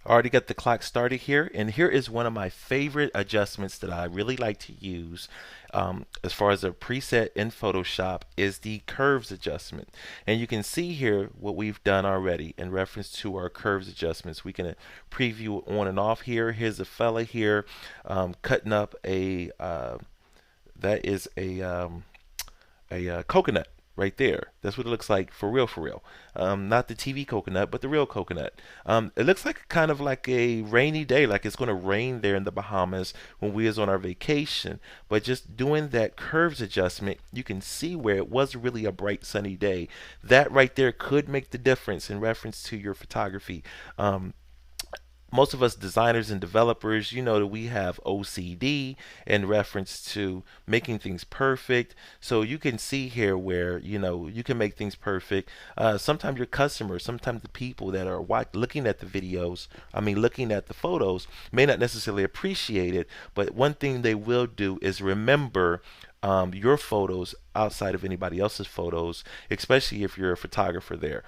I already got the clock started here, and here is one of my favorite adjustments that I really like to use as far as a preset in Photoshop is the curves adjustment. And you can see here what we've done already in reference to our curves adjustments. We can preview on and off here. Here's a fella here cutting up that is a coconut right there. That's what it looks like for real, for real. Not the TV coconut, but the real coconut. It looks like kind of like a rainy day, like it's going to rain there in the Bahamas when we was on our vacation. But just doing that curves adjustment, you can see where it was really a bright sunny day. That right there could make the difference in reference to your photography. Most of us designers and developers, you know that we have OCD in reference to making things perfect. So you can see here where you can make things perfect. Sometimes your customers, sometimes the people that are looking at the videos, looking at the photos, may not necessarily appreciate it. But one thing they will do is remember your photos outside of anybody else's photos, especially if you're a photographer there.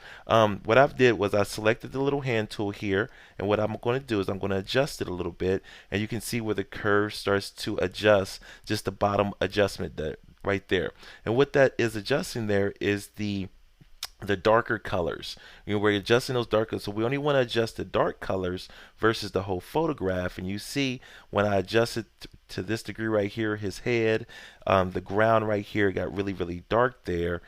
What I did was I selected the little hand tool here, and what I'm going to do is I'm going to adjust it a little bit, and you can see where the curve starts to adjust, just the bottom adjustment that right there. And what that is adjusting there is the darker colors. We're adjusting those darker, so we only want to adjust the dark colors versus the whole photograph. And you see when I adjust it to this degree right here, his head, the ground right here got really, really dark there.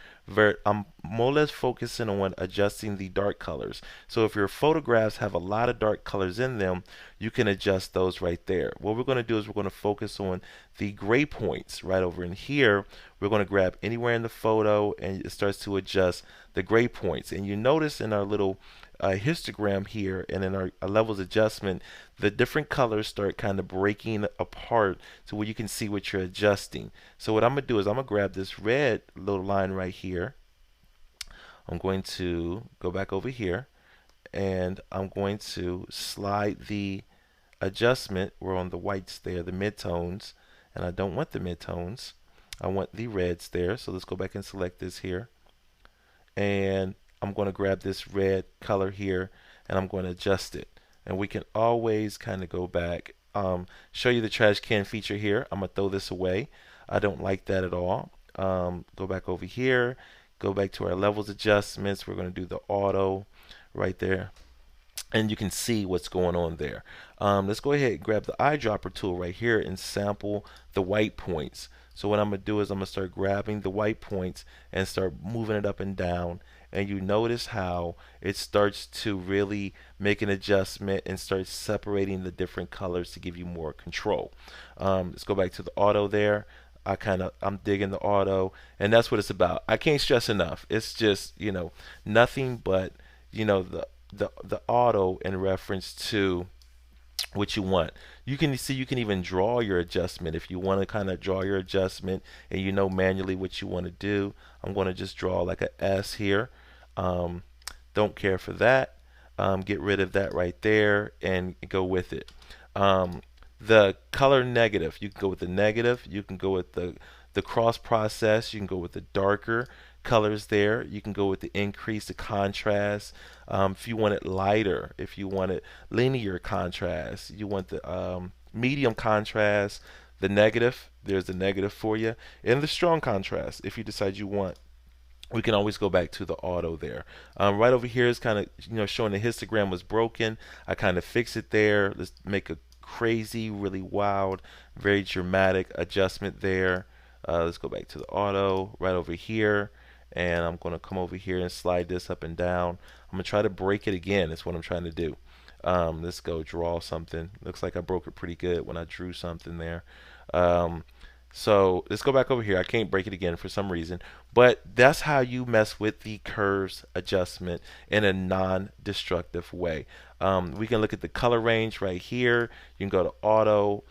I'm more or less focusing on adjusting the dark colors. So if your photographs have a lot of dark colors in them, you can adjust those right there. What we're going to do is we're going to focus on the gray points right over in here. We're going to grab anywhere in the photo, and it starts to adjust the gray points. And you notice in our little histogram here and in our levels adjustment, the different colors start kind of breaking apart to where you can see what you're adjusting. So what I'm going to do is I'm going to grab this red little line right here. I'm going to go back over here, and I'm going to slide the adjustment. We're on the whites there, the midtones, and I don't want the midtones. I want the reds there. So let's go back and select this here. And I'm going to grab this red color here, and I'm going to adjust it. And we can always kind of go back, show you the trash can feature here. I'm going to throw this away. I don't like that at all. Go back over here, go back to our levels adjustments. We're going to do the auto right there, and you can see what's going on there. Let's go ahead and grab the eyedropper tool right here and sample the white points. So what I'm going to do is I'm going to start grabbing the white points and start moving it up and down. And you notice how it starts to really make an adjustment and start separating the different colors to give you more control. Let's go back to the auto there. I'm digging the auto, and that's what it's about. I can't stress enough. It's just, nothing but, the auto in reference to what you want. You can see you can even draw your adjustment if you want to kind of draw your adjustment and you know manually what you want to do. I'm going to just draw like a S here. Don't care for that. Get rid of that right there and go with it. The color negative, you can go with the negative. You can go with the cross process. You can go with the darker colors there. You can go with the increase, the contrast. If you want it lighter, if you want it linear contrast, you want the medium contrast, the negative, there's the negative for you, and the strong contrast if you decide you want. We can always go back to the auto there. Right over here is kind of showing the histogram was broken. I kind of fix it there. Let's make a crazy, really wild, very dramatic adjustment there. Let's go back to the auto right over here, and I'm going to come over here and slide this up and down. I'm going to try to break it again. That's what I'm trying to do. Let's go draw something. Looks like I broke it pretty good when I drew something there. So let's go back over here. I can't break it again for some reason, but that's how you mess with the curves adjustment in a non-destructive way. We can look at the color range right here. You can go to auto.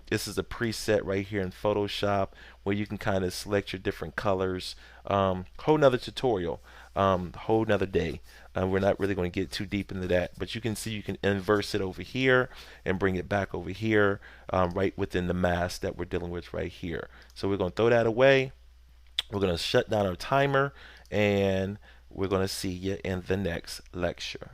This is a preset right here in Photoshop where you can kind of select your different colors. Whole nother tutorial, whole nother day. We're not really going to get too deep into that, but you can see you can inverse it over here and bring it back over here, right within the mask that we're dealing with right here. So we're going to throw that away. We're going to shut down our timer, and we're going to see you in the next lecture.